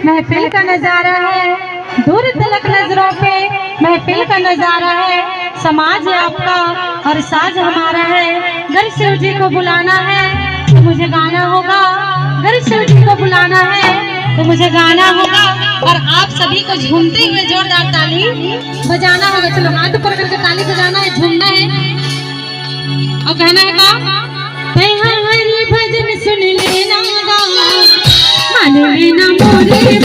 महफिल का नजारा है, दूर तलक नजरों पे महफिल का नजारा है। समाज है आपका और साज हमारा है। अगर शिव जी को बुलाना है तो मुझे गाना होगा, अगर शिव जी को बुलाना है तो मुझे गाना होगा। और आप सभी को झूमते हुए जोरदार ताली बजाना होगा। चलो हाथ ऊपर करके ताली बजाना है, झूमना है और कहना है का हरि भजन सुन लेना, मान लेना मोरे